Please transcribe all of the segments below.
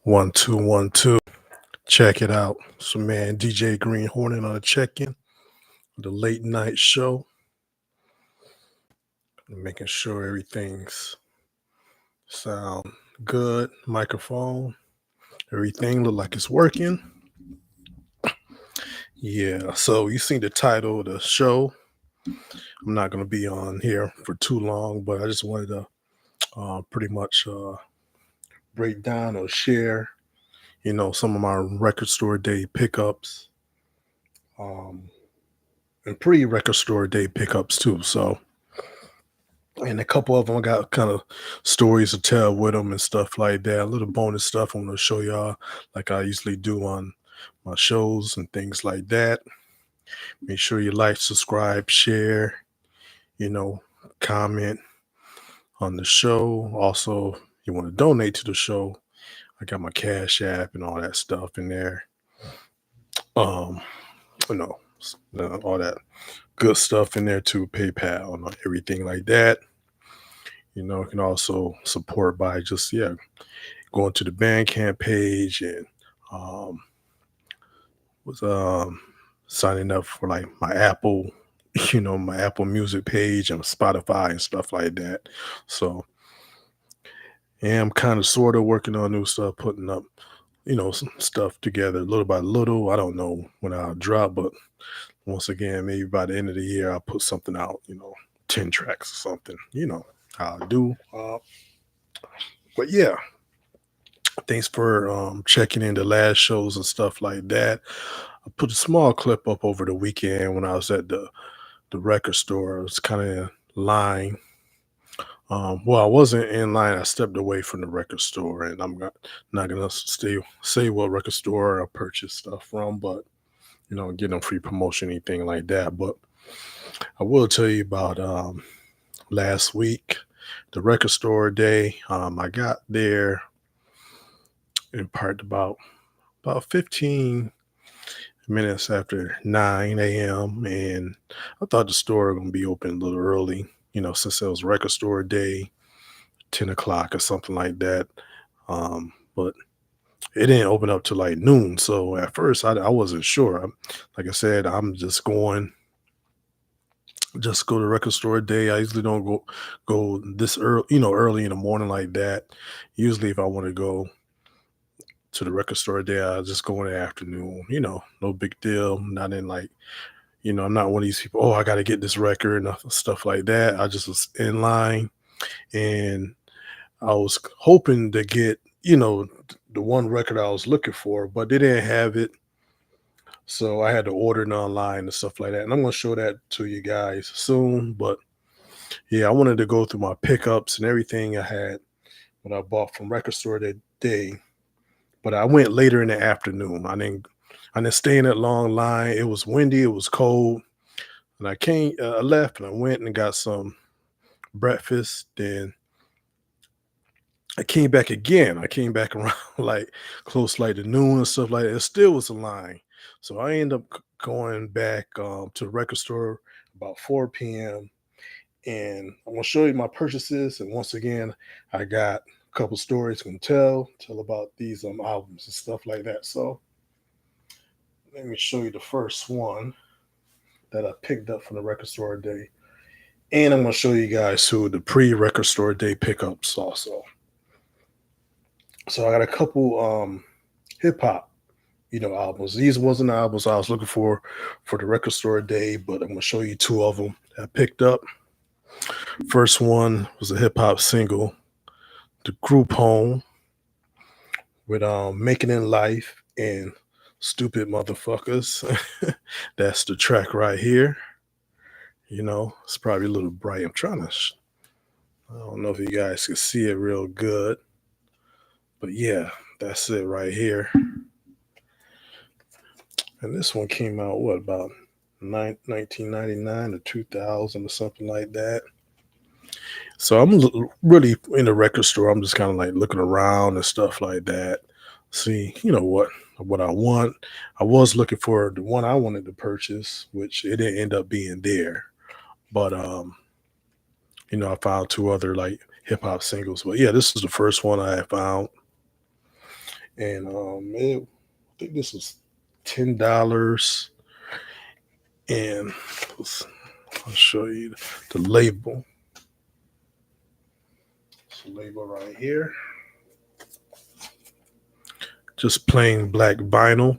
One, two, 1, 2. Check it out. So, man, DJ Green Hornet on a check-in, the late night show, making sure everything's sound good. Microphone, everything look like it's working. Yeah. So you see the title of the show. I'm not gonna be on here for too long, but I just wanted to pretty much break down or share, some of my record store day pickups. Um, and pre-record store day pickups too. So, and a couple of them I got kind of stories to tell with them and stuff like that. A little bonus stuff I'm going to show y'all, like I usually do on my shows and things like that. Make sure you like, subscribe, share, you know, comment on the show. Also, you want to donate to the show, I got my Cash App and all that stuff in there. Um, you know, all that good stuff in there too, PayPal and everything like that. You can also support by just going to the Bandcamp page and um was signing up for like my Apple, my Apple Music page and Spotify and stuff like that. So yeah, I'm kind of sort of working on new stuff, putting up, some stuff together little by little. I don't know when I'll drop, but once again, maybe by the end of the year I'll put something out, 10 tracks or something, how I do. But yeah, thanks for checking in the last shows and stuff like that. I put a small clip up over the weekend when I was at the record store. I was kind of in line. Well, I wasn't in line. I stepped away from the record store, and I'm not gonna say what record store I purchased stuff from, but getting a free promotion, anything like that. But I will tell you about last week, the record store day. I got there in part about 15 minutes after 9 a.m. And I thought the store was going to be open a little early, since it was record store day, 10 o'clock or something like that. But it didn't open up to like noon. So at first I wasn't sure. Like I said, I'm just go to record store day. I usually don't go this early, early in the morning like that. Usually if I want to go to the record store day, I just go in the afternoon, no big deal. Not in like, I'm not one of these people, oh, I got to get this record and stuff like that. I just was in line and I was hoping to get, the one record I was looking for, but they didn't have it. So I had to order it online and stuff like that. And I'm going to show that to you guys soon. But yeah, I wanted to go through my pickups and everything I had when I bought from record store that day. But I went later in the afternoon. I didn't stay in that long line. It was windy, it was cold, and I left and I went and got some breakfast. Then I came back again. I came back around like close like to noon and stuff like that. It still was a line, so I ended up going back to the record store about 4 p.m. And I'm gonna show you my purchases. And once again, I got a couple stories I can tell about these albums and stuff like that. So let me show you the first one that I picked up from the record store day. And I'm going to show you guys who the pre-record store day pickups also. So I got a couple hip hop, albums. These wasn't the albums I was looking for the record store day, but I'm going to show you two of them that I picked up. First one was a hip hop single, The Group Home, with Making in Life and Stupid Motherfuckers. That's the track right here. It's probably a little bright. I don't know if you guys can see it real good, but yeah, that's it right here. And this one came out, about 1999 or 2000 or something like that. So I'm really in the record store. I'm just kind of like looking around and stuff like that. See, what I want. I was looking for the one I wanted to purchase, which it didn't end up being there. But I found two other like hip hop singles. But yeah, this is the first one I had found. and I think this was $10, and I'll show you the label. It's a label right here, just plain black vinyl.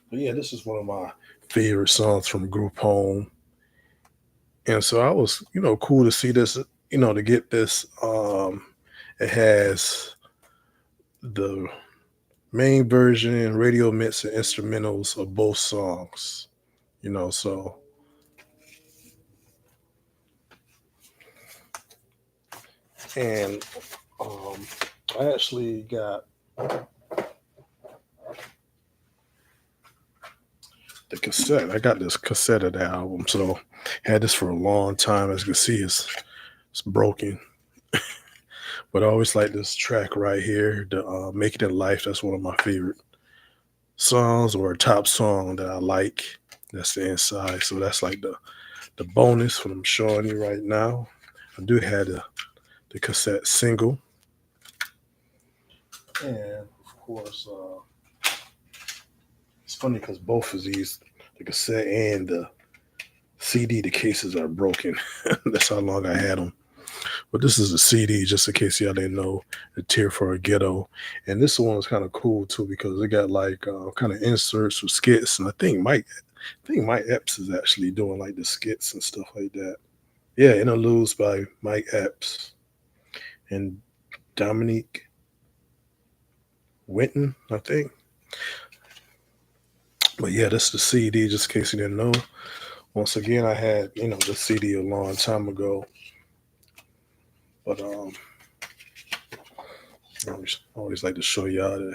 But yeah, this is one of my favorite songs from Group Home. And so I was, cool to see this, to get this. It has the main version, radio mix, and instrumentals of both songs. So and I actually got the cassette. I got this cassette of the album, so had this for a long time. As you can see, it's broken. But I always like this track right here, the "Make It in Life." That's one of my favorite songs, or a top song that I like. That's the inside. So that's like the bonus what I'm showing you right now. I do have the cassette single, and of course, it's funny because both of these, the cassette and the CD, the cases are broken. That's how long I had them. But this is a CD, just in case y'all didn't know, a Tear for a Ghetto. And this one was kind of cool too because it got like kind of inserts or skits. And I think Mike Epps is actually doing like the skits and stuff like that. Yeah, Interludes by Mike Epps and Dominique Winton, I think. But yeah, that's the CD, just in case you didn't know. Once again, I had, the CD a long time ago. But I always like to show y'all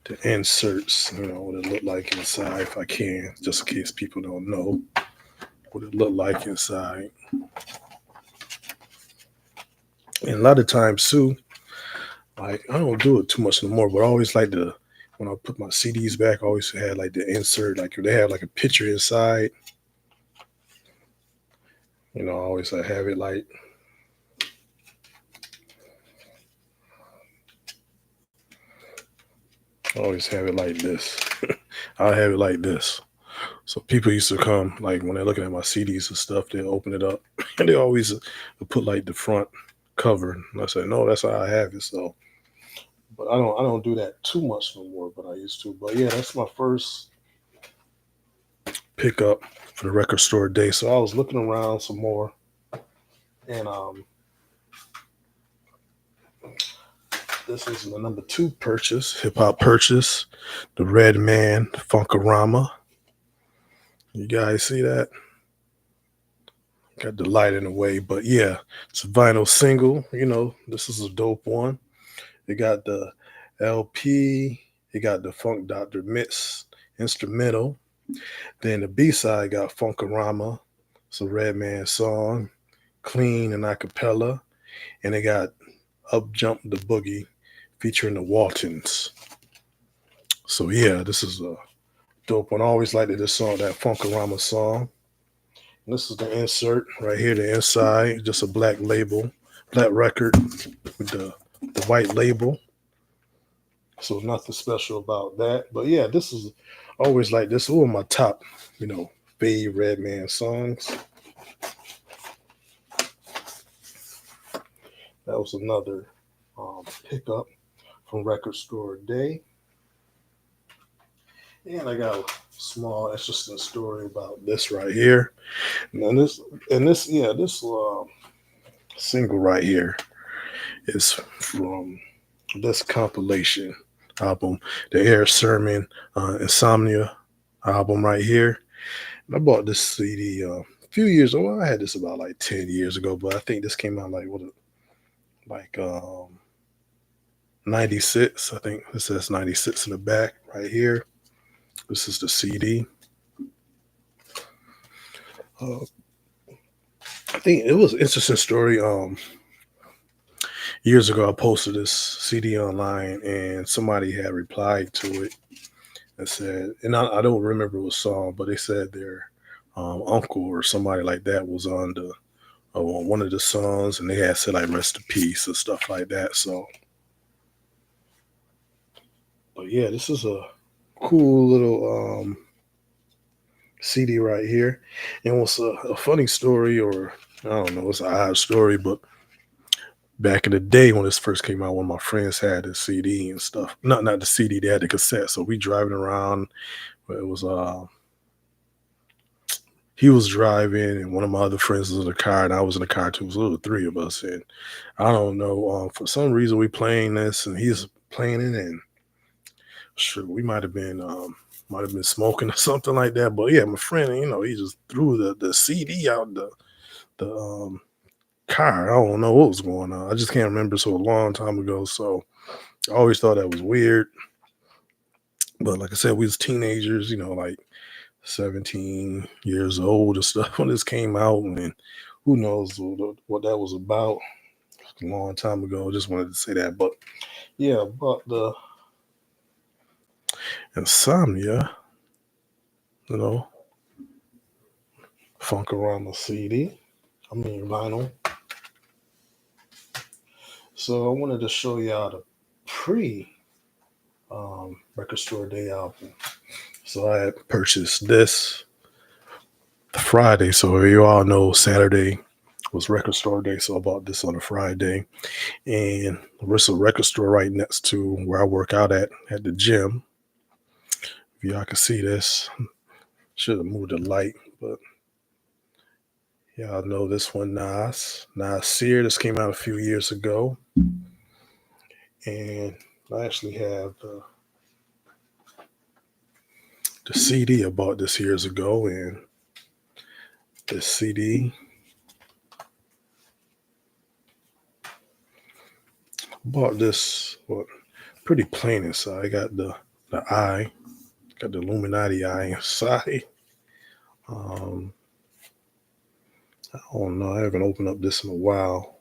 the inserts, what it looked like inside if I can, just in case people don't know what it looked like inside. And a lot of times too, like I don't do it too much no more, but I always like to, when I put my CDs back, I always had like the insert, like if they have like a picture inside, I always have it like, I always have it like this. I have it like this. So people used to come, like when they're looking at my CDs and stuff, they'll open it up and they always put like the front cover. And I said, no, that's how I have it. So, but I don't do that too much no more, but I used to. But yeah, that's my first pickup for the record store day. So I was looking around some more, and this is the number 2 purchase, hip hop purchase, the Red Man Funkorama. You guys see that? Got the light in the way, but yeah, it's a vinyl single. This is a dope one. It got the LP, it got the Funk Doctor Mix instrumental. Then the B side got Funkorama, it's a Redman song, clean and acapella, and it got Up Jump the Boogie featuring the Waltons. So yeah, this is a dope one. I always liked this song, that Funkorama song. And this is the insert right here, the inside, just a black label, black record with the white label. So nothing special about that. But yeah, this is always like this. One of my top, fave Redman songs. That was another pickup from Record Store Day. And I got a small interesting story about this right here. And this single right here is from this compilation album, the Air Sermon Insomnia album right here. And I bought this CD a few years ago. I had this about like 10 years ago, but I think this came out like 96. I think it says 96 in the back right here. This is the CD. I think it was an interesting story. Years ago, I posted this CD online, and somebody had replied to it and said, and I don't remember what song, but they said their uncle or somebody like that was on one of the songs, and they had said like "Rest in Peace" and stuff like that. So But yeah, this is a cool little CD right here. And what's a funny story, or I don't know, it's an odd story, but back in the day when this first came out, one of my friends had the CD and stuff. Not the CD, they had the cassette. So we driving around. It was he was driving, and one of my other friends was in the car, and I was in the car too. It was little three of us, and I don't know. For some reason, we playing this, and he's playing it, and sure, we might have been smoking or something like that. But yeah, my friend, he just threw the CD out the car. I don't know what was going on. I just can't remember. So a long time ago. So I always thought that was weird. But like I said, we was teenagers, like 17 years old and stuff when this came out, and who knows what that was about. A long time ago. Just wanted to say that. But yeah, but the insomnia, you know, funk around the CD. I mean vinyl. So I wanted to show y'all the pre record store day album. So I had purchased this Friday. So you all know Saturday was record store day. So I bought this on a Friday. And there's a record store right next to where I work out at the gym. If y'all can see this, should have moved the light, but y'all know this one, Nas Sear. This came out a few years ago. And I actually have the CD. I bought this years ago, and this CD bought this pretty plain inside. I got the eye, got the Illuminati eye inside. I don't know. I haven't opened up this in a while.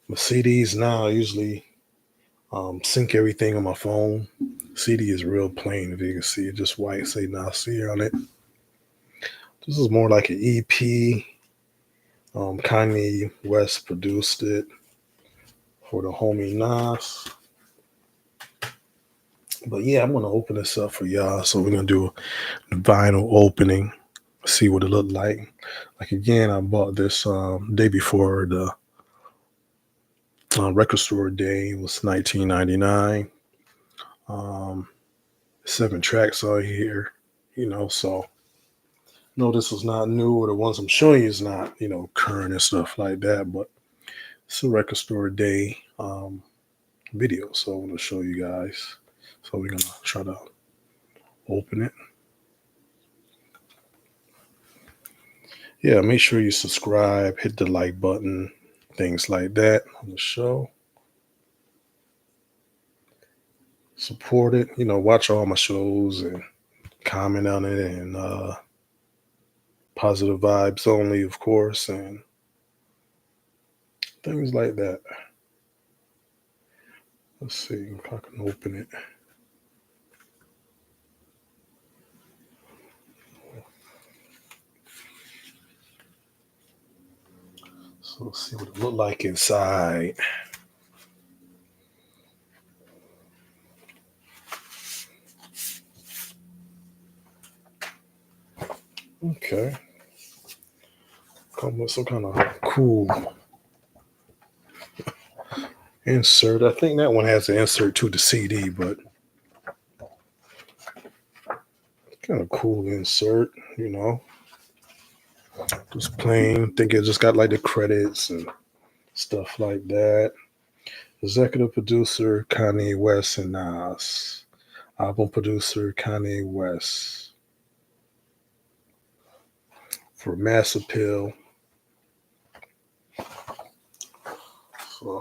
My CDs now I usually sync everything on my phone. CD is real plain. If you can see it, just white, say Nasir on it. This is more like an EP. Kanye West produced it for the homie Nas. But yeah, I'm gonna open this up for y'all. So we're gonna do a vinyl opening, see what it looked like. Like again, I bought this day before the record store day. It was $19.99. 7 tracks on here, so no, this was not new, or the ones I'm showing you is not, current and stuff like that, but it's a record store day video. So I'm gonna show you guys. So we're gonna try to open it. Yeah, make sure you subscribe, hit the like button, things like that on the show. Support it, watch all my shows and comment on it, and positive vibes only, of course, and things like that. Let's see if I can open it. So let's see what it looked like inside. Okay. Come with some kind of cool insert. I think that one has an insert to the CD, but kind of cool insert, Just plain. I think it just got like the credits and stuff like that. Executive producer Kanye West and Nas. Album producer Kanye West. For Mass Appeal. So,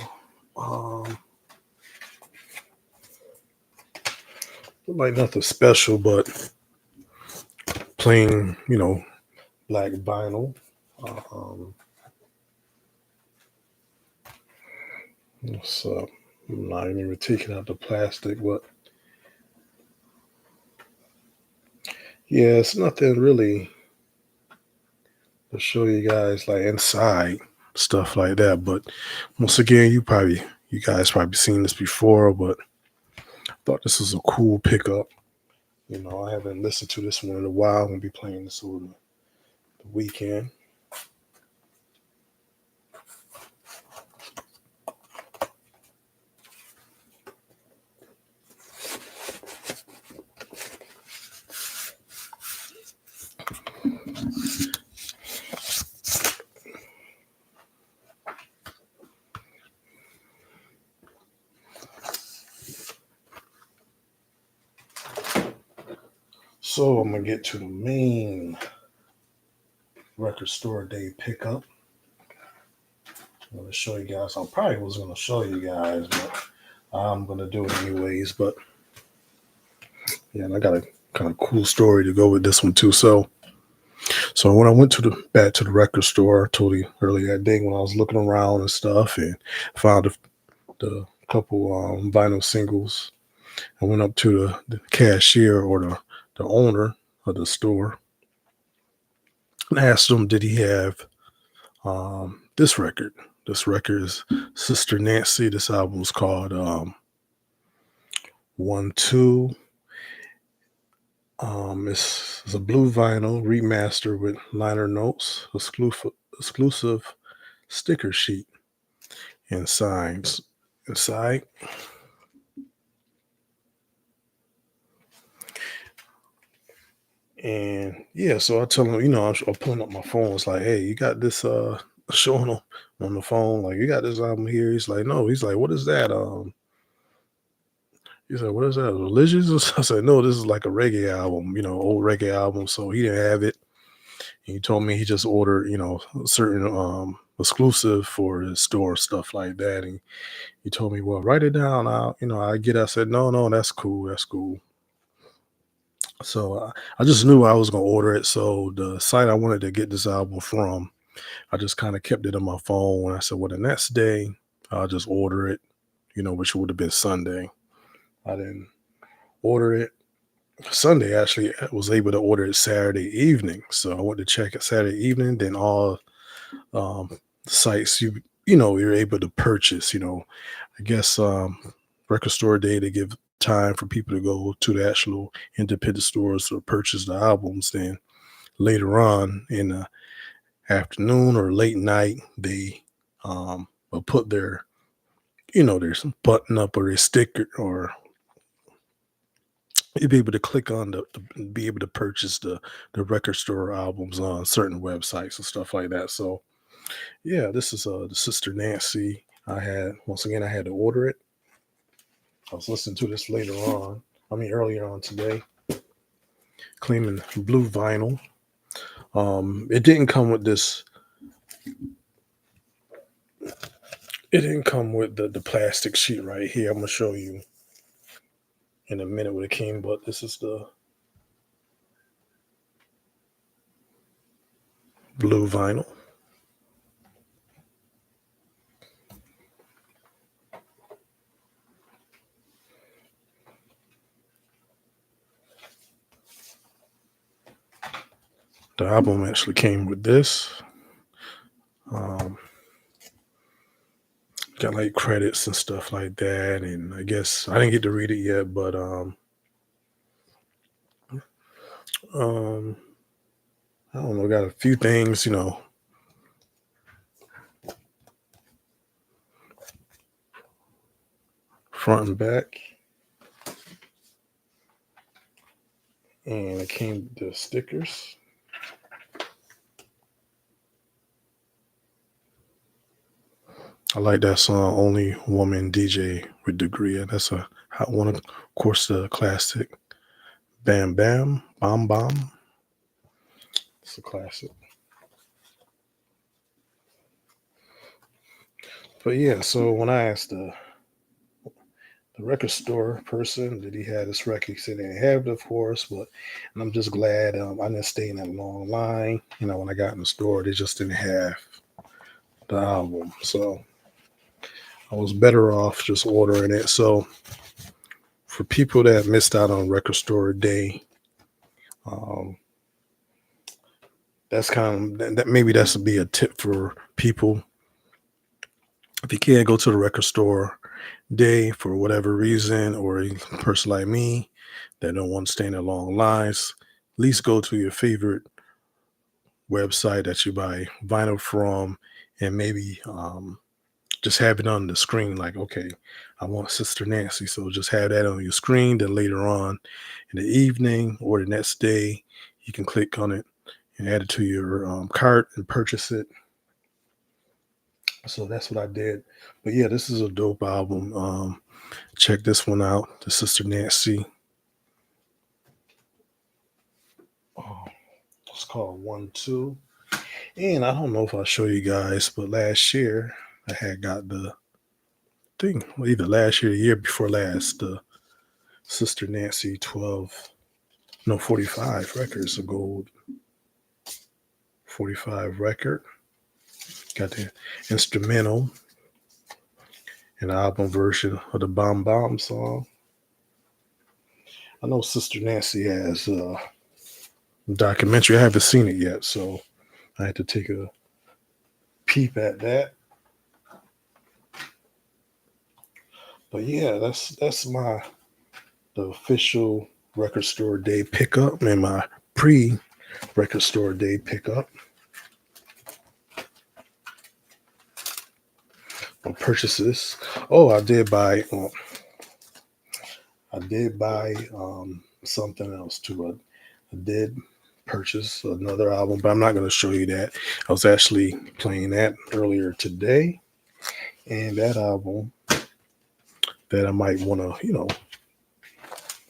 like nothing special, but plain, black vinyl. So I'm not even taking out the plastic, but yeah, it's nothing really to show you guys like inside stuff like that. But once again, you guys probably seen this before, but thought this was a cool pickup. I haven't listened to this one in a while. I'm gonna be playing this over the weekend. So I'm gonna get to the main record store day pickup. I'm gonna show you guys. I probably was gonna show you guys, but I'm gonna do it anyways. But yeah, and I got a kind of cool story to go with this one too. So when I went back to the record store, I told you earlier that day when I was looking around and stuff, and found the couple vinyl singles. I went up to the cashier or the owner of the store and asked him, did he have this record? This record is Sister Nancy. This album is called 1-2. It's a blue vinyl remaster with liner notes, exclusive sticker sheet, and signs inside. And yeah, so I tell him, I'm pulling up my phone. It's like, hey, you got this showing him on the phone, like, you got this album here. He's like, no. He's like, what is that? He's like, what is that? Religious? I said, no, this is like a reggae album, old reggae album. So he didn't have it. And he told me he just ordered, a certain exclusive for his store, stuff like that. And he told me, well, write it down. I get it. I said, no, that's cool. That's cool. So I just knew I was going to order it. So the site I wanted to get this album from, I just kind of kept it on my phone. And I said, well, the next day I'll just order it, which would have been Sunday. I didn't order it Sunday. Actually, I was able to order it Saturday evening. So I went to check it Saturday evening. Then all sites you're able to purchase. I guess record store day, to give time for people to go to the actual independent stores to purchase the albums. Then later on in the afternoon or late night, they will put their there's some button up or their sticker, or you'll be able to click on to be able to purchase the record store albums on certain websites and stuff like that. So yeah, this is the Sister Nancy. I had to order it. I was listening to this earlier on today, claiming blue vinyl. It didn't come with this. It didn't come with the plastic sheet right here. I'm gonna show you in a minute what it came, but this is the blue vinyl. The album actually came with this. Got like credits and stuff like that, and I guess I didn't get to read it yet, but I don't know, got a few things, front and back, and it came with the stickers. I like that song, Only Woman DJ with Degree. That's a hot one. Of course, the classic Bam Bam, Bomb Bomb. It's a classic. But yeah, so when I asked the record store person that he had this record, he said they didn't have it, of course, but and I'm just glad I didn't stay in that long line. When I got in the store, they just didn't have the album. So I was better off just ordering it. So for people that missed out on record store day, that's kind of that. Maybe that's to be a tip for people. If you can't go to the record store day for whatever reason, or a person like me that don't want to stand in long lines, at least go to your favorite website that you buy vinyl from, and maybe just have it on the screen. Like, okay, I want Sister Nancy, so just have that on your screen. Then later on in the evening or the next day, you can click on it and add it to your cart and purchase it. So that's what I did. But yeah, this is a dope album. Check this one out, the Sister Nancy. Oh, it's called One Two. And I don't know if I'll show you guys, but last year I had got the thing, well, either last year, or the year before last, the Sister Nancy 12, no, 45 records, a gold 45 record. Got the instrumental and album version of the Bomb Bomb song. I know Sister Nancy has a documentary. I haven't seen it yet, so I had to take a peep at that. But yeah, that's my the official record store day pickup and my pre record store day pickup. Purchases. Oh, I did buy something else too. I did purchase another album, but I'm not going to show you that. I was actually playing that earlier today, and that album that I might want to,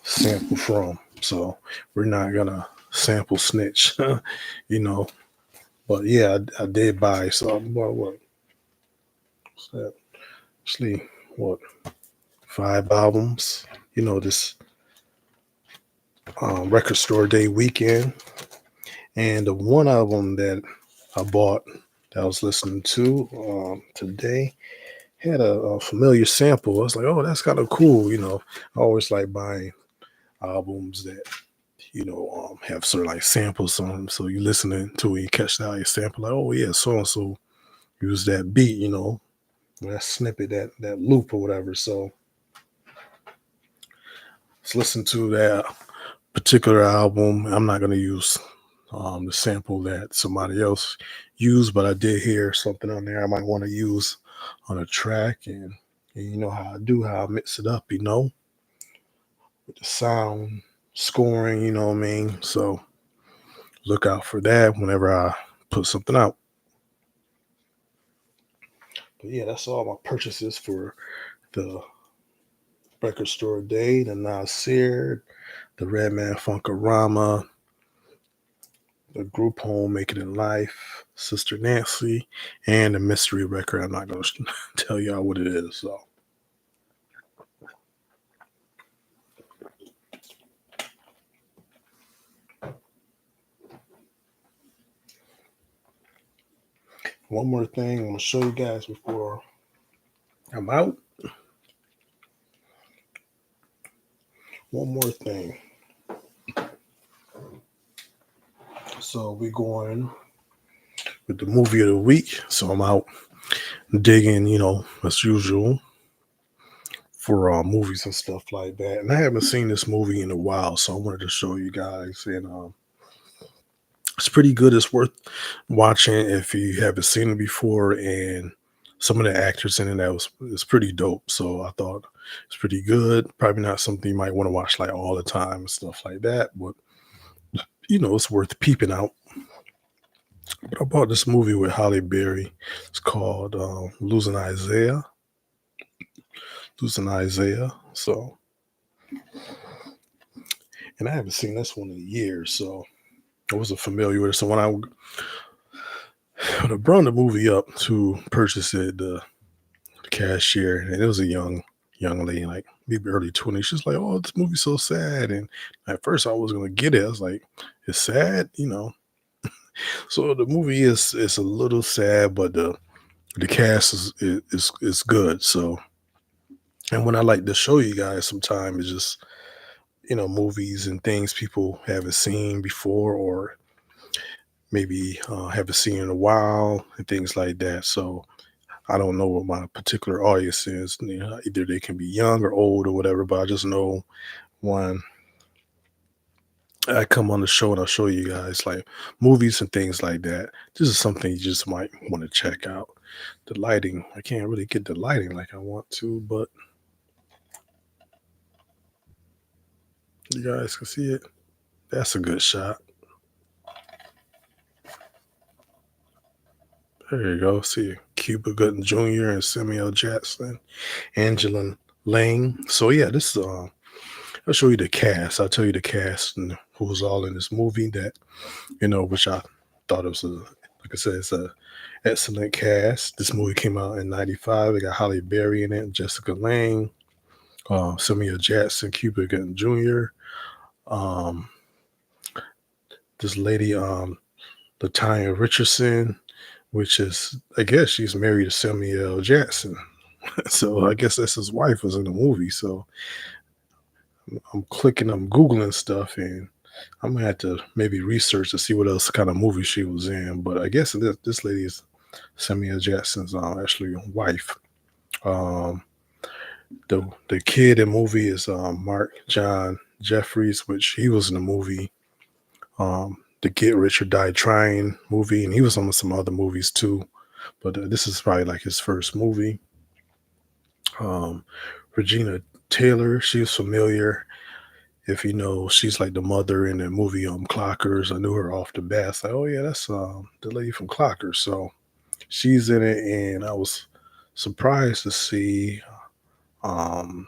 sample from. So we're not gonna sample snitch, you know. But yeah, I did buy some. What's that? Actually, what 5 albums? This record store day weekend, and the one album that I bought that I was listening to today had a familiar sample. I was like, oh, that's kind of cool. I always like buying albums that have sort of like samples on them. So you listening to it, you catch the audio sample, like, oh yeah, so and so use that beat, that snippet, that loop or whatever. So let's listen to that particular album. I'm not gonna use the sample that somebody else used, but I did hear something on there I might want to use on a track, and you know how I do, how I mix it up, with the sound scoring, you know what I mean? So look out for that whenever I put something out. But yeah, that's all my purchases for the record store day, the Nasir, the Redman Funkarama, the group home Making It Life, Sister Nancy, and the mystery record. I'm not going to tell y'all what it is. So one more thing I'm going to show you guys before I'm out. One more thing. So we're going with the movie of the week. So I'm out digging, as usual, for movies and stuff like that. And I haven't seen this movie in a while, so I wanted to show you guys. And it's pretty good. It's worth watching if you haven't seen it before. And some of the actors in it's pretty dope. So I thought it's pretty good. Probably not something you might want to watch like all the time and stuff like that, but it's worth peeping out. But I bought this movie with Holly Berry. It's called Losing Isaiah. So, and I haven't seen this one in years, so I wasn't familiar with it. So when I brought the movie up to purchase it, the cashier, and it was a young lady, like maybe early 20s. She's like, "Oh, this movie's so sad." And at first, I was gonna get it. I was like, "It's sad." So the movie is a little sad, but the cast is good. So, and when I like to show you guys, sometimes it's just movies and things people haven't seen before, or maybe haven't seen in a while, and things like that. So I don't know what my particular audience is. You know, either they can be young or old or whatever, but I just know when I come on the show and I'll show you guys like movies and things like that. This is something you just might want to check out. The lighting, I can't really get the lighting like I want to, but you guys can see it. That's a good shot. There you go. See Cuba Gooding Jr. and Samuel Jackson, Angela Lang. So yeah, this is I'll show you the cast. I'll tell you the cast and who was all in this movie that, which I thought it was like I said, it's a excellent cast. This movie came out in '95. It got Holly Berry in it, Jessica Lange, Samuel Jackson, Cuba Gooding Jr., um, this lady, Latanya Richardson, which is, I guess she's married to Samuel Jackson. So I guess that's his wife was in the movie. So I'm Googling stuff, and I'm gonna have to maybe research to see what else kind of movie she was in. But I guess this lady is Samuel Jackson's actually wife. Um, the kid in movie is Mark John Jeffries, which he was in the movie. The Get Rich or Die Trying movie, and he was on some other movies too. But this is probably like his first movie. Um, Regina Taylor, she was familiar. If you know, she's like the mother in the movie Clockers. I knew her off the bat. It's like, oh yeah, that's the lady from Clockers. So she's in it, and I was surprised to see um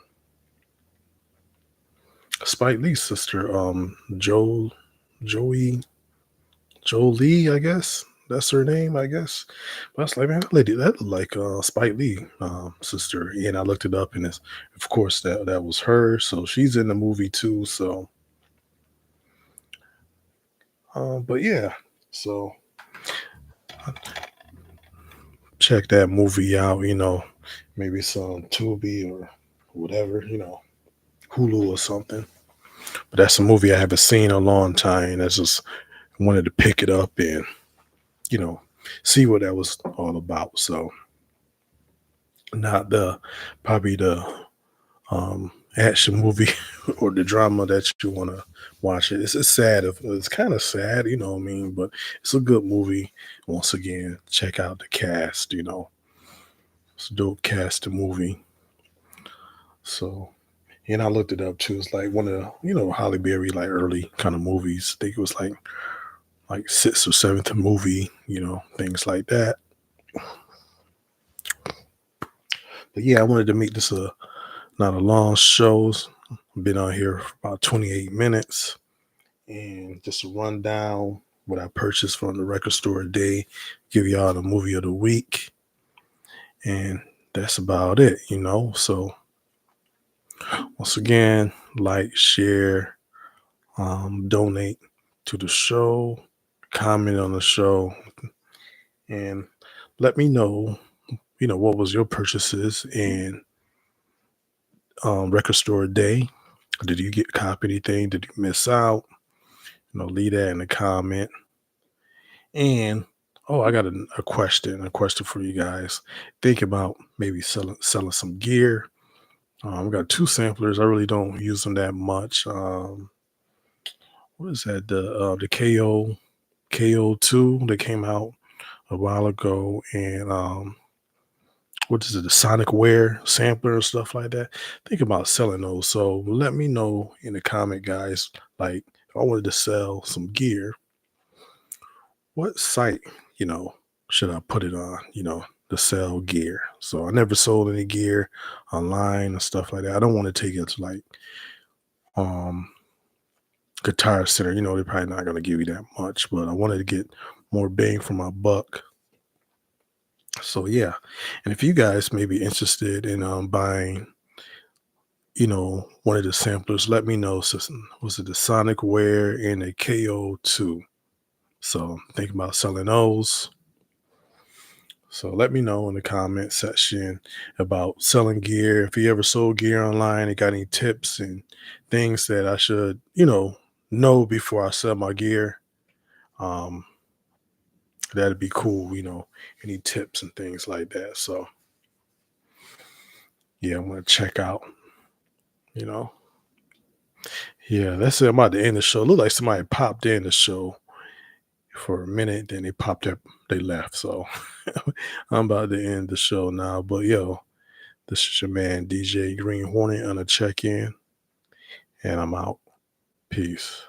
Spike Lee's sister, Joey Jolie, I guess. That's her name, I guess. But I was like, man, that lady, that looked like Spike Lee sister. And I looked it up, and it's, of course, that was her. So she's in the movie too. So, but yeah, so check that movie out. Maybe some Tubi or whatever. Hulu or something. But that's a movie I haven't seen in a long time. And I just wanted to pick it up and you know see what that was all about. So not the probably the action movie or the drama that you want to watch. It's sad. It's kind of sad, what I mean, but it's a good movie. Once again, check out the cast. It's a dope cast the movie. So, and I looked it up too. It's like one of the Holly Berry like early kind of movies. I think it was like sixth or seventh movie. Things like that. But yeah, I wanted to make this a not a long show. Been on here for about 28 minutes, and just to run down what I purchased from the record store today, give y'all the movie of the week, and that's about it. So once again, like, share, donate to the show, comment on the show, and let me know, what was your purchases in record store day. Did you get copy anything? Did you miss out? Leave that in the comment. And oh, I got a question for you guys. Think about maybe selling some gear. We got two samplers. I really don't use them that much. What is that? The KO2 that came out a while ago, and what is it? The Sonic Wear sampler and stuff like that. Think about selling those. So let me know in the comment, guys. Like, if I wanted to sell some gear, what site, you know, should I put it on, to sell gear? So I never sold any gear online and stuff like that. I don't want to take it to like um Guitar Center. They're probably not gonna give you that much, but I wanted to get more bang for my buck. So yeah. And if you guys may be interested in buying, one of the samplers, let me know. So, was it the Sonic Wear and the KO2? So think about selling those. So let me know in the comment section about selling gear. If you ever sold gear online, you got any tips and things that I should, know before I sell my gear. Um, That'd be cool, any tips and things like that. So yeah, I'm gonna check out, you know. Yeah, that's it. I'm about to end the show. Look like somebody popped in the show for a minute, then they popped up, they left. So I'm about to end the show now. But yo, this is your man DJ Green Hornet on a check-in, and I'm out. Peace.